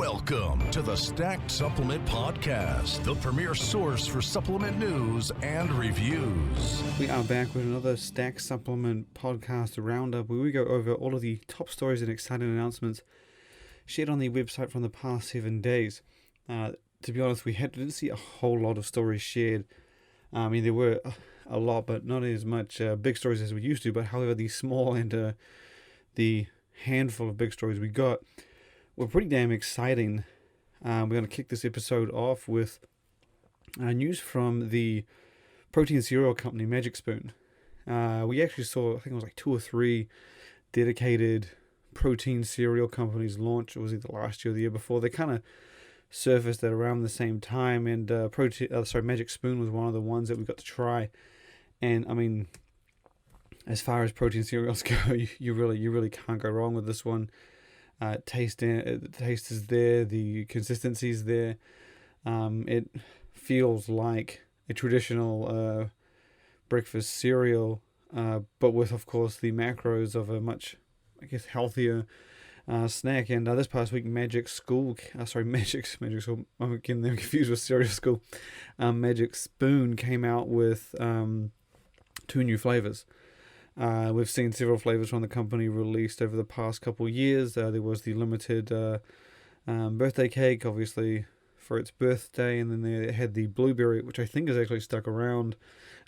Welcome to the Stack Supplement Podcast, the premier source for supplement news and reviews. We are back with another Stack Supplement Podcast roundup where we go over all of the top stories and exciting announcements shared on the website from the past 7 days. To be honest, we didn't see a whole lot of stories shared. I mean, there were a lot, but not as much big stories as we used to. But however, the small and the handful of big stories we got were pretty damn exciting. We're going to kick this episode off with news from the protein cereal company Magic Spoon. We actually saw, I think it was like 2 or 3 dedicated protein cereal companies launch. It was either last year or the year before. They kind of surfaced at around the same time, and Magic Spoon was one of the ones that we got to try. And I mean, as far as protein cereals go, you really can't go wrong with this one. The taste is there, the consistency is there. It feels like a traditional breakfast cereal, but with, of course, the macros of a much, I guess, healthier snack. And this past week, Magic School, I'm getting them confused with Cereal School. Magic Spoon came out with 2 new flavors. We've seen several flavors from the company released over the past couple of years. There was the limited birthday cake, obviously, for its birthday, and then they had the blueberry, which I think has actually stuck around,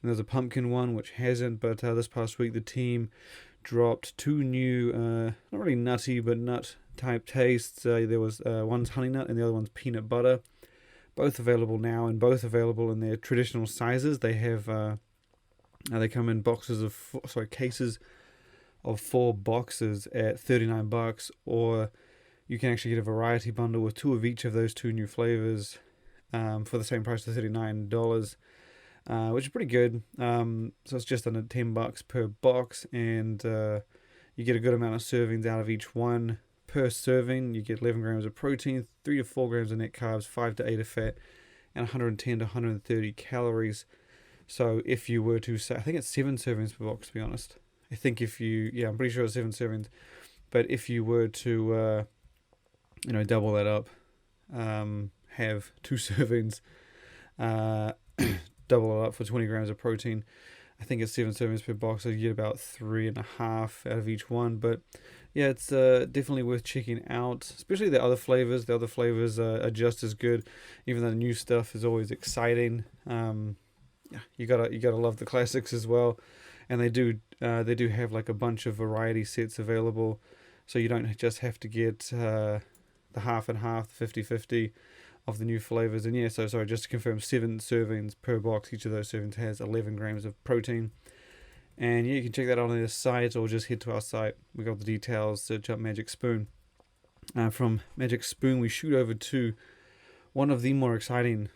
and there's a pumpkin one, which hasn't. But this past week, the team dropped 2 new, not really nutty, but nut-type tastes. There was one's honey nut, and the other one's peanut butter. Both available now, and both available in their traditional sizes. They have... they come in cases of 4 boxes at $39, or you can actually get a variety bundle with 2 of each of those 2 new flavors for the same price of $39, which is pretty good. So it's just under $10 per box, and you get a good amount of servings out of each one. Per serving, you get 11 grams of protein, 3 to 4 grams of net carbs, 5 to 8 of fat, and 110 to 130 calories. So if you were to say, I think it's 7 servings per box, to be honest. I'm pretty sure it's 7 servings. But if you were to, double that up, have 2 servings, double it up for 20 grams of protein, I think it's 7 servings per box, so you get about 3.5 out of each one. But yeah, it's definitely worth checking out, especially the other flavors. The other flavors are just as good, even though the new stuff is always exciting. You gotta love the classics as well, and they do have like a bunch of variety sets available, so you don't just have to get the half and half, 50-50 of the new flavors. And just to confirm, 7 servings per box. Each of those servings has 11 grams of protein, and you can check that out on their site, or just head to our site. We got the details. Search up Magic Spoon. From Magic Spoon, we shoot over to one of the most exciting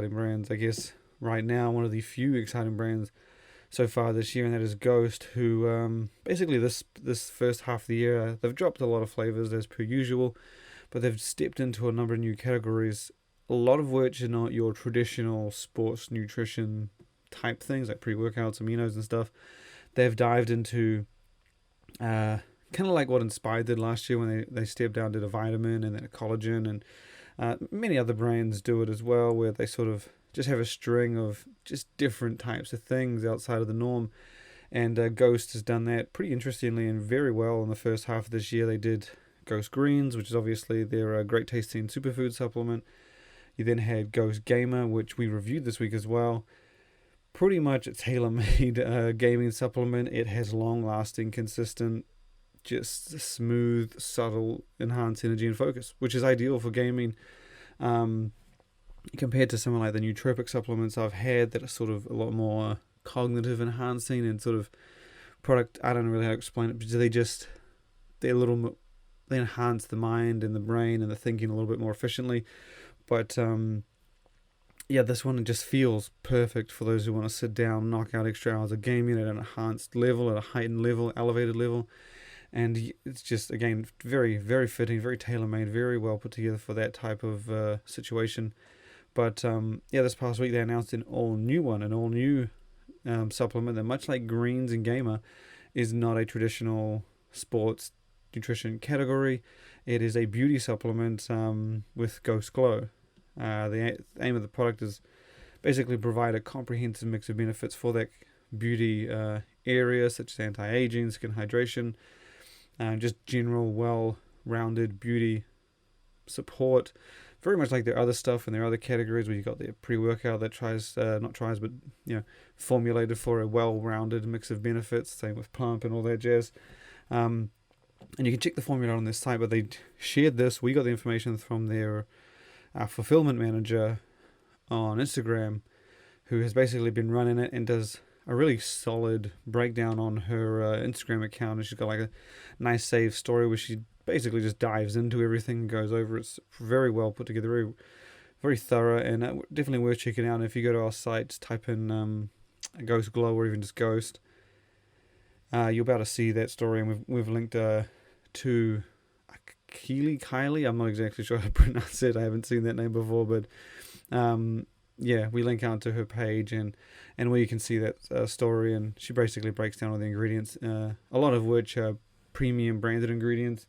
brands, I guess. Right now, one of the few exciting brands so far this year, and that is Ghost, who basically this first half of the year, they've dropped a lot of flavors as per usual, but they've stepped into a number of new categories, a lot of which are not your traditional sports nutrition type things like pre-workouts, aminos and stuff. They've dived into kind of like what Inspired did last year when they stepped down, did a vitamin and then a collagen, and many other brands do it as well, where they sort of just have a string of just different types of things outside of the norm. And Ghost has done that pretty interestingly and very well in the first half of this year. They did Ghost Greens, which is obviously their great tasting superfood supplement. You then had Ghost Gamer, which we reviewed this week as well. Pretty much a tailor-made gaming supplement. It has long-lasting, consistent, just smooth, subtle, enhanced energy and focus, which is ideal for gaming. Compared to some of like the nootropic supplements I've had that are sort of a lot more cognitive enhancing and sort of product, I don't know really how to explain it, but they enhance the mind and the brain and the thinking a little bit more efficiently. But this one just feels perfect for those who want to sit down, knock out extra hours of gaming at an enhanced level, at a heightened level, elevated level. And it's just, again, very, very fitting, very tailor-made, very well put together for that type of situation. But this past week they announced an all-new supplement that, much like Greens and Gamer, is not a traditional sports nutrition category. It is a beauty supplement with Ghost Glow. The aim of the product is basically provide a comprehensive mix of benefits for that beauty area, such as anti-aging, skin hydration, just general well-rounded beauty support. Very much like their other stuff and their other categories where you got their pre-workout that formulated for a well-rounded mix of benefits. Same with Plump and all that jazz. And you can check the formula on their site, but they shared this. We got the information from their fulfillment manager on Instagram, who has basically been running it and does a really solid breakdown on her Instagram account. And she's got like a nice save story where she basically just dives into everything and goes over. It's very well put together, very, very thorough, and definitely worth checking out. And if you go to our site, type in Ghost Glow or even just Ghost, you'll be able to see that story. And we've linked to Kylie. I'm not exactly sure how to pronounce it. I haven't seen that name before, but we link out to her page and where you can see that story. And she basically breaks down all the ingredients, a lot of which are premium branded ingredients.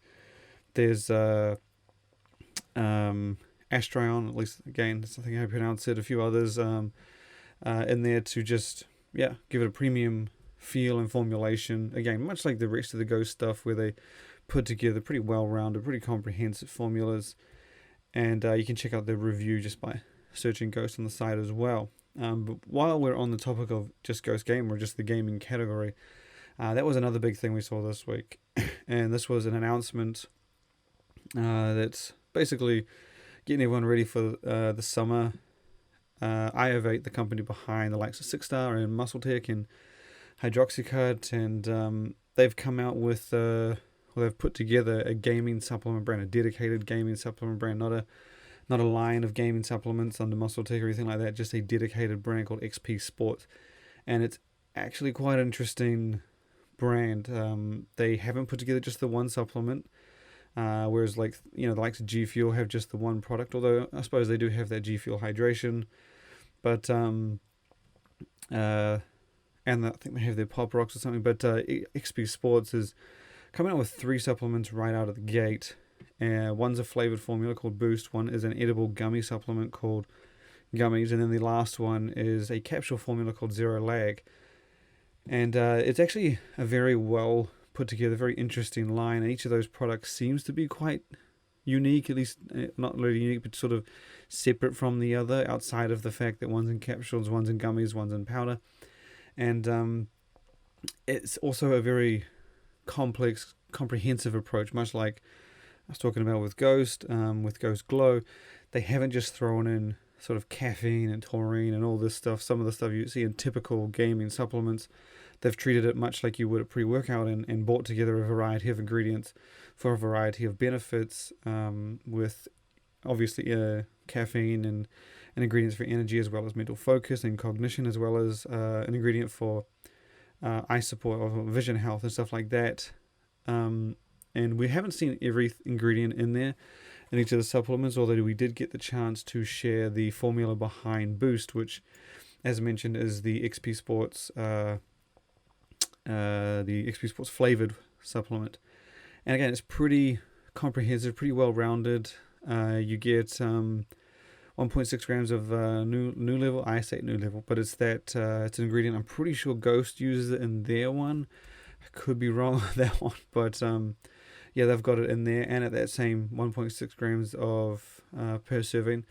There's Astrion, at least again, that's I think how I pronounce it. A few others in there to just give it a premium feel and formulation. Again, much like the rest of the Ghost stuff, where they put together pretty well-rounded, pretty comprehensive formulas. And you can check out the review just by searching Ghost on the site as well. But while we're on the topic of just Ghost Game or just the gaming category, that was another big thing we saw this week. And this was an announcement that's basically getting everyone ready for the summer. Iovate, the company behind the likes of Six Star and Muscle Tech and Hydroxycut, and they've come out with they've put together a gaming supplement brand, a dedicated gaming supplement brand, not a line of gaming supplements under Muscle Tech or anything like that, just a dedicated brand called XP Sports. And it's actually quite an interesting brand. They haven't put together just the one supplement, whereas the likes of G Fuel have just the one product, although I suppose they do have that G Fuel hydration. But and I think they have their Pop Rocks or something. But XP Sports is coming out with 3 supplements right out of the gate. One's a flavored formula called Boost. One is an edible gummy supplement called Gummies, and then the last one is a capsule formula called Zero Lag. And it's actually a very well put together, very interesting line. And each of those products seems to be quite unique, at least not really unique, but sort of separate from the other, outside of the fact that one's in capsules, one's in gummies, one's in powder. And it's also a very complex, comprehensive approach, much like I was talking about with Ghost Glow. They haven't just thrown in sort of caffeine and taurine and all this stuff, some of the stuff you see in typical gaming supplements. They've treated it much like you would a pre-workout and brought together a variety of ingredients for a variety of benefits, with obviously caffeine and ingredients for energy, as well as mental focus and cognition, as well as an ingredient for eye support or vision health and stuff like that. And we haven't seen every ingredient in there in each of the supplements, although we did get the chance to share the formula behind Boost, which, as mentioned, is the XP Sports flavored supplement. And again, it's pretty comprehensive, pretty well rounded. You get 1.6 grams of new level. I say new level, but it's that it's an ingredient I'm pretty sure Ghost uses it in their one. I could be wrong on that one, but they've got it in there, and at that same 1.6 grams of per serving.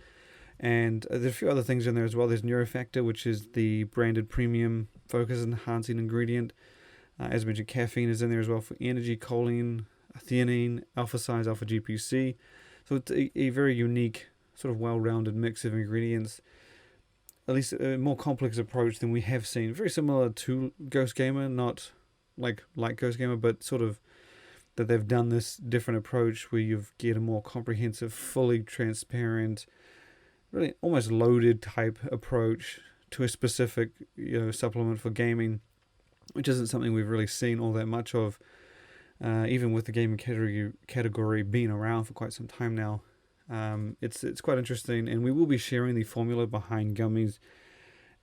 And there's a few other things in there as well. There's Neurofactor, which is the branded premium focus enhancing ingredient. As mentioned, caffeine is in there as well for energy, choline, theanine, alpha size, alpha GPC. So it's a very unique, sort of well-rounded mix of ingredients. At least a more complex approach than we have seen. Very similar to Ghost Gamer, not like Ghost Gamer, but sort of that they've done this different approach where you get a more comprehensive, fully transparent, really almost loaded type approach to a specific supplement for gaming, which isn't something we've really seen all that much of, even with the gaming category being around for quite some time now. It's quite interesting, and we will be sharing the formula behind Gummies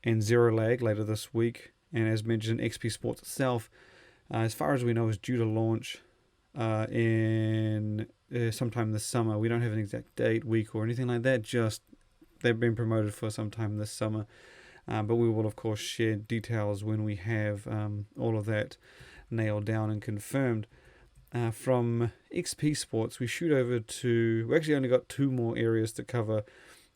and Zero Lag later this week. And as mentioned, XP Sports itself, as far as we know, is due to launch in sometime this summer. We don't have an exact date, week, or anything like that. Just they've been promoted for sometime this summer. But we will, of course, share details when we have all of that nailed down and confirmed. From XP Sports, we shoot over to... We actually only got 2 more areas to cover.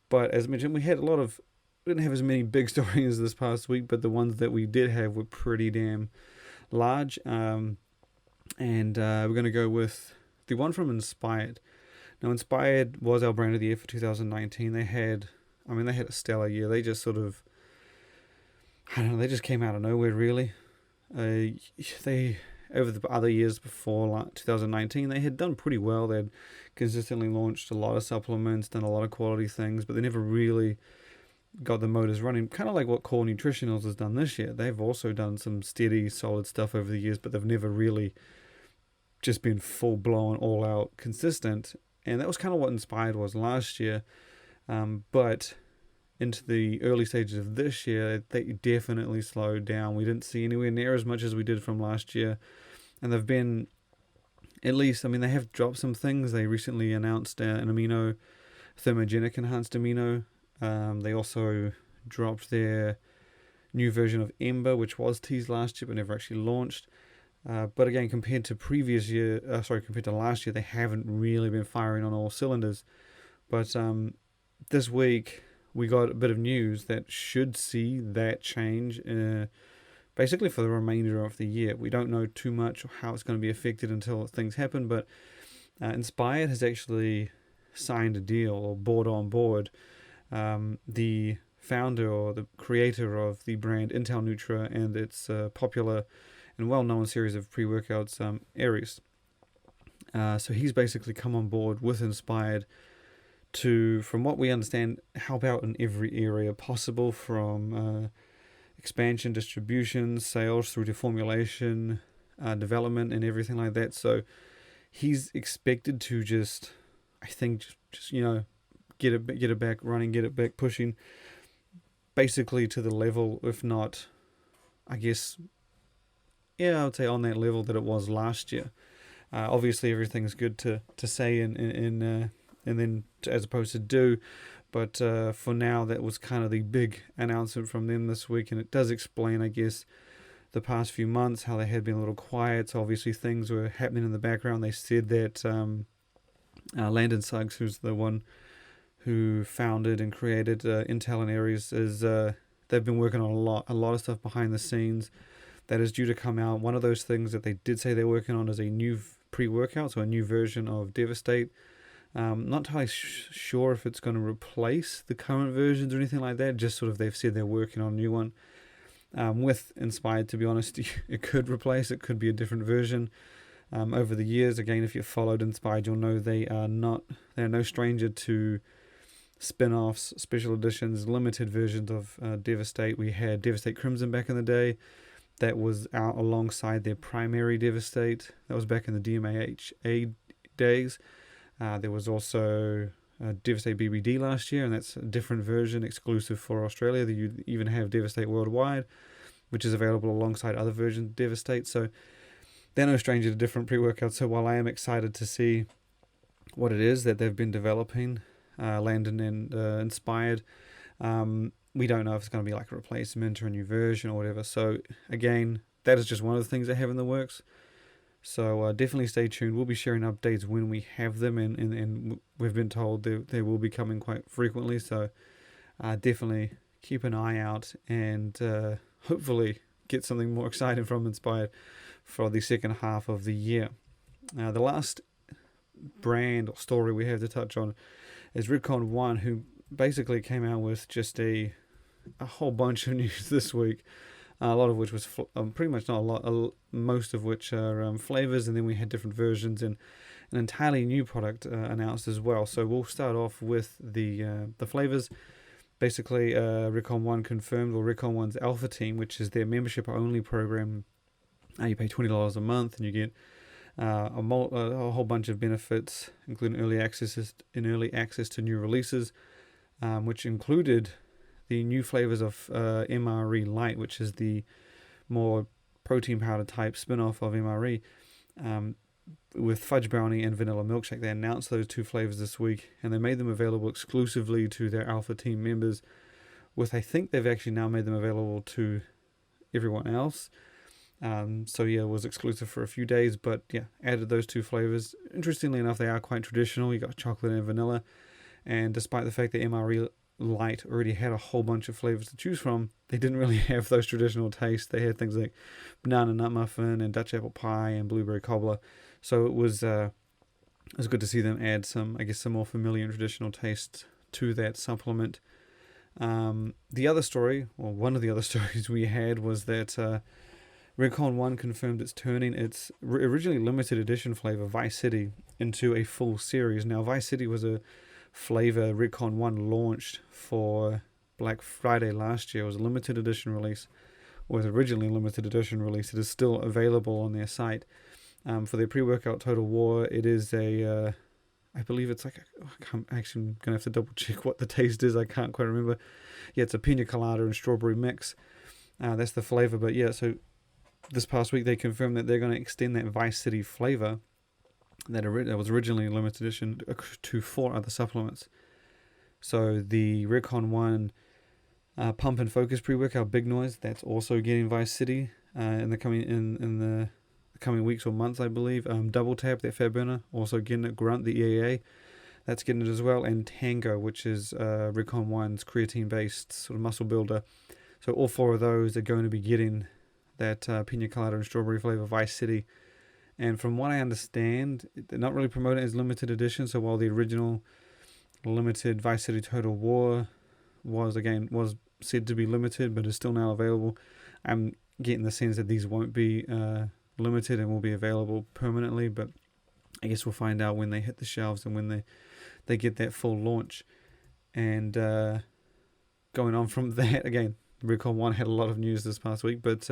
But as mentioned, we didn't have as many big stories this past week, but the ones that we did have were pretty damn large. And we're going to go with the one from Inspired. Now, Inspired was our brand of the year for 2019. They had a stellar year. They just sort of... I don't know, they just came out of nowhere, really. They, over the other years before, like 2019, they had done pretty well. They had consistently launched a lot of supplements, done a lot of quality things, but they never really got the motors running. Kind of like what Core Nutritionals has done this year. They've also done some steady, solid stuff over the years, but they've never really just been full-blown, all-out consistent. And that was kind of what Inspired was last year. But into the early stages of this year, they definitely slowed down. We didn't see anywhere near as much as we did from last year. And they've been, at least, they have dropped some things. They recently announced an amino, thermogenic enhanced amino. They also dropped their new version of Ember, which was teased last year but never actually launched. But again, compared to last year, they haven't really been firing on all cylinders. But this week, we got a bit of news that should see that change basically for the remainder of the year. We don't know too much how it's going to be affected until things happen, but Inspired has actually signed a deal or brought on board the founder or the creator of the brand Intel Nutra and its popular and well-known series of pre-workouts, Aries. So he's basically come on board with Inspired to, from what we understand, help out in every area possible, from expansion, distribution, sales, through to formulation, development, and everything like that. So he's expected to just get it back running, get it back pushing, basically to the level, if not, I would say on that level that it was last year. Obviously, everything's good to say and then as opposed to do, but for now, that was kind of the big announcement from them this week, and it does explain, I guess, the past few months, how they had been a little quiet. So obviously things were happening in the background. They said that Landon Suggs, who's the one who founded and created Intel and Aries, they've been working on a lot of stuff behind the scenes that is due to come out. One of those things that they did say they're working on is a new pre-workout, so a new version of Devastate. Not entirely sure if it's going to replace the current versions or anything like that. Just sort of they've said they're working on a new one. With Inspired, to be honest, it could replace. It could be a different version. Over the years, again, if you've followed Inspired, you'll know they're no stranger to spin-offs, special editions, limited versions of Devastate. We had Devastate Crimson back in the day. That was out alongside their primary Devastate. That was back in the DMAHA days. There was also Devastate BBD last year, and that's a different version exclusive for Australia. You even have Devastate Worldwide, which is available alongside other versions of Devastate. So they're no stranger to different pre-workouts. So while I am excited to see what it is that they've been developing, Landon and Inspired, we don't know if it's going to be like a replacement or a new version or whatever. So again, that is just one of the things they have in the works. So definitely stay tuned. We'll be sharing updates when we have them, and we've been told they will be coming quite frequently. So definitely keep an eye out and hopefully get something more exciting from Inspired for the second half of the year. The last brand or story we have to touch on is Redcon1, who basically came out with just a whole bunch of news this week. A lot of which was pretty much not a lot, most of which are flavors, and then we had different versions and an entirely new product announced as well. So we'll start off with the flavors. Basically, Redcon1 confirmed, or Redcon1's Alpha Team, which is their membership-only program. You pay $20 a month, and you get a whole bunch of benefits, including early access to new releases, which included the new flavors of MRE Light, which is the more protein powder type spin-off of MRE. with Fudge Brownie and Vanilla Milkshake. They announced those two flavors this week, and they made them available exclusively to their Alpha Team members. I think they've actually now made them available to everyone else. So yeah, it was exclusive for a few days, but yeah, added those two flavors. Interestingly enough, they are quite traditional. You got chocolate and vanilla, and despite the fact that MRE Light already had a whole bunch of flavors to choose from, they didn't really have those traditional tastes. They had things like banana nut muffin and Dutch apple pie and blueberry cobbler. So it was good to see them add some more familiar and traditional tastes to that supplement. The other story, or one of the other stories we had, was that Redcon1 confirmed it's turning its originally limited edition flavor Vice City into a full series. Now, Vice City was a flavor Redcon1 launched for Black Friday last year. It was a limited edition release, or was originally a limited edition release. It is still available on their site. For their pre-workout Total War, it is I believe it's like, I'm actually going to have to double check what the taste is. I can't quite remember. Yeah, it's a pina colada and strawberry mix. That's the flavor. But yeah, so this past week they confirmed that they're going to extend that Vice City flavor that was originally a limited edition to 4 other supplements. So the Redcon1 Pump and Focus pre-workout Big Noise, that's also getting Vice City in the coming weeks or months, I believe. Double Tap, that fat burner, also getting it. Grunt, the EAA, that's getting it as well. And Tango, which is Redcon1's creatine-based sort of muscle builder. So all 4 of those are going to be getting that pina colada and strawberry flavor Vice City. And from what I understand, they're not really promoting it as limited edition. So while the original limited Vice City Total War was said to be limited, but is still now available, I'm getting the sense that these won't be limited and will be available permanently. But I guess we'll find out when they hit the shelves and when they get that full launch. And going on from that, again, Redcon1 had a lot of news this past week, but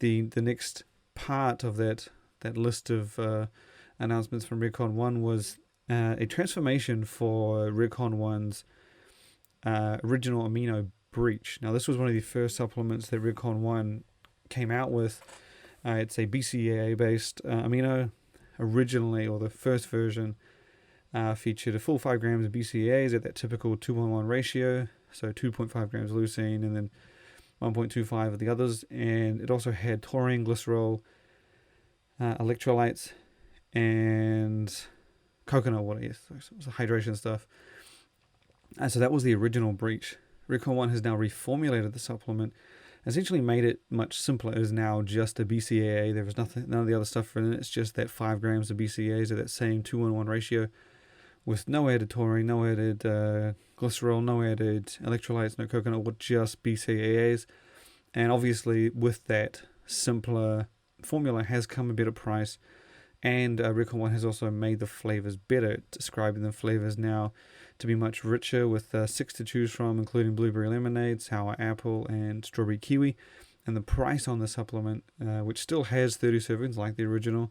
the next part of that list of announcements from Redcon1 was a transformation for Redcon1's original amino breach. Now, this was one of the first supplements that Redcon1 came out with. It's a BCAA-based amino. Originally, or the first version, featured a full 5 grams of BCAAs at that typical 2:1 ratio, so 2.5 grams leucine and then 1.25 of the others. And it also had taurine, glycerol, electrolytes, and coconut water. Yes, so it was hydration stuff. So that was the original breach. Redcon1 has now reformulated the supplement, essentially made it much simpler. It is now just a BCAA. There was none of the other stuff in it. It's just that 5 grams of BCAAs at that same 2:1 ratio, with no added taurine, no added glycerol, no added electrolytes, no coconut water, just BCAAs. And obviously, with that simpler formula has come a better price, and Redcon1 has also made the flavors better, describing the flavors now to be much richer, with 6 to choose from, including blueberry lemonade, sour apple, and strawberry kiwi. And the price on the supplement, which still has 30 servings like the original,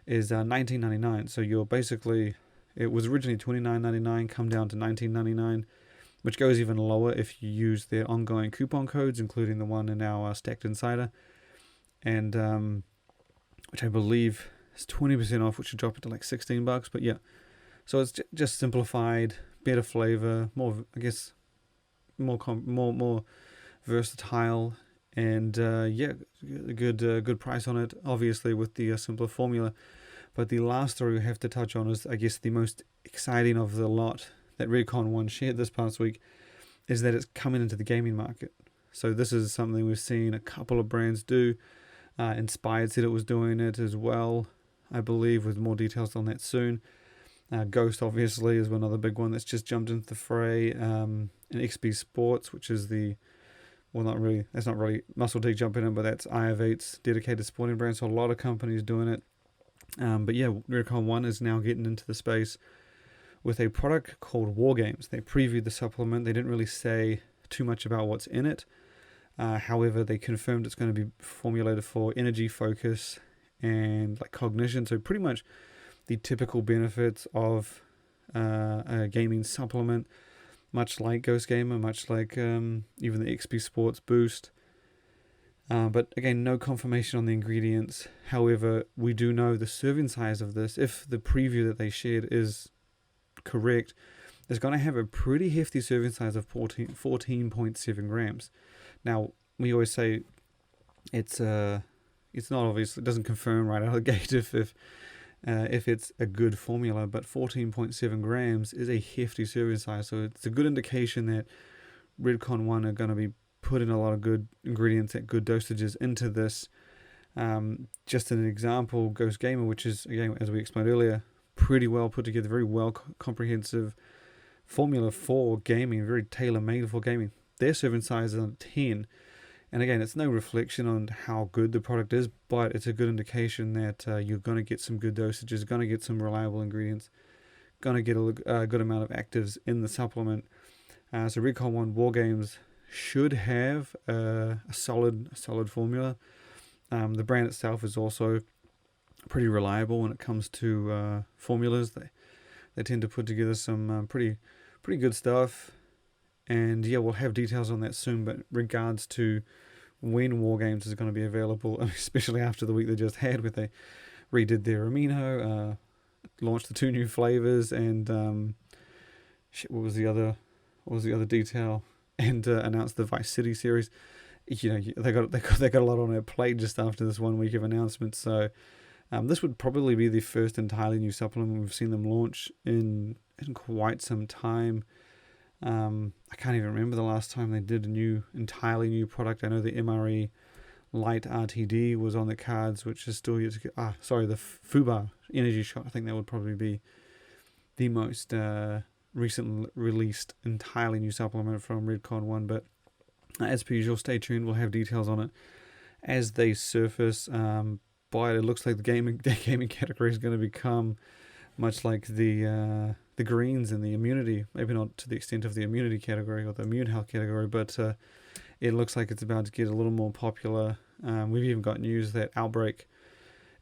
is $19.99. So you're basically, it was originally $29.99, come down to $19.99, which goes even lower if you use their ongoing coupon codes, including the one in our Stacked Insider, and which I believe is 20% off, which should drop it to like $16. But yeah, so it's just simplified, better flavor, more, I guess, more versatile, and yeah, good price on it. Obviously with the simpler formula. But the last story we have to touch on is, I guess, the most exciting of the lot that Redcon1 shared this past week, is that it's coming into the gaming market. So this is something we've seen a couple of brands do. Inspired said it was doing it as well, I believe, with more details on that soon. Ghost obviously is another big one that's just jumped into the fray. And XP Sports, which is that's not really Muscle Dig jumping in, but that's IF8's dedicated sporting brand. So a lot of companies doing it. But yeah, Redcon1 is now getting into the space with a product called War Games. They previewed the supplement. They didn't really say too much about what's in it. However, they confirmed it's going to be formulated for energy, focus, and like cognition. So pretty much the typical benefits of a gaming supplement, much like Ghost Gamer, much like even the XP Sports Boost. But again, no confirmation on the ingredients. However, we do know the serving size of this, if the preview that they shared is correct, is going to have a pretty hefty serving size of 14.7 grams. Now, we always say it's not obvious, it doesn't confirm right out of the gate if it's a good formula, but 14.7 grams is a hefty serving size, so it's a good indication that Redcon1 are going to be putting a lot of good ingredients at good dosages into this. Just an example, Ghost Gamer, which is, again, as we explained earlier, pretty well put together, very well comprehensive formula for gaming, very tailor-made for gaming. Their serving size is 10, and again, it's no reflection on how good the product is, but it's a good indication that you're going to get some good dosages, going to get some reliable ingredients, going to get a good amount of actives in the supplement. So Redcon1 War Games should have a solid formula. The brand itself is also pretty reliable when it comes to formulas. They tend to put together some pretty good stuff, and yeah, we'll have details on that soon. But regards to when War Games is going to be available, especially after the week they just had, where they redid their amino, launched the 2 new flavors, and what was the other detail? And announced the Vice City series. You know, they got a lot on their plate just after this 1 week of announcements. So this would probably be the first entirely new supplement we've seen them launch in quite some time. I can't even remember the last time they did a entirely new product. I know the MRE Light RTD was on the cards, which is still yet to get. The Fubar Energy Shot. I think that would probably be the most recently released entirely new supplement from Redcon1, but as per usual, stay tuned. We'll have details on it as they surface. But it looks like the gaming category is going to become much like the greens and the immunity, maybe not to the extent of the immunity category or the immune health category, but it looks like it's about to get a little more popular. We've even got news that Outbreak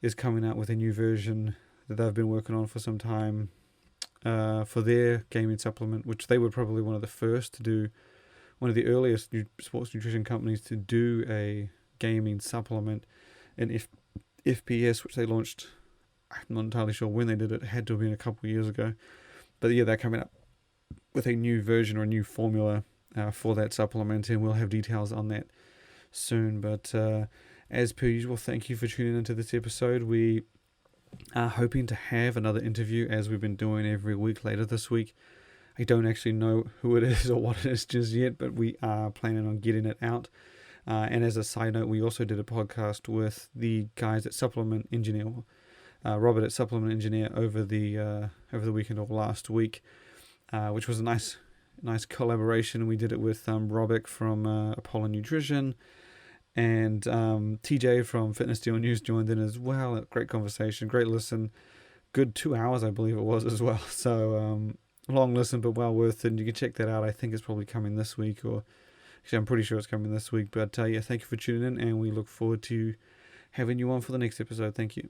is coming out with a new version that they've been working on for some time, for their gaming supplement, which they were probably one of the first to do, one of the earliest sports nutrition companies to do a gaming supplement in FPS, which they launched. I'm not entirely sure when they did it. It had to have been a couple of years ago. But yeah, they're coming up with a new version or a new formula for that supplement, and we'll have details on that soon. But as per usual, thank you for tuning into this episode. We are hoping to have another interview, as we've been doing every week, later this week. I don't actually know who it is or what it is just yet, but we are planning on getting it out. And as a side note, we also did a podcast with the guys at Supplement Engineer, Robert at Supplement Engineer, over the weekend or last week, which was a nice collaboration. We did it with Robert from Apollo Nutrition, and TJ from Fitness Deal News joined in as well. A great conversation, great listen, good 2 hours I believe it was as well. So long listen, but well worth it. And you can check that out. I think it's probably coming this week, or actually I'm pretty sure it's coming this week. But yeah, thank you for tuning in, and we look forward to having you on for the next episode. Thank you.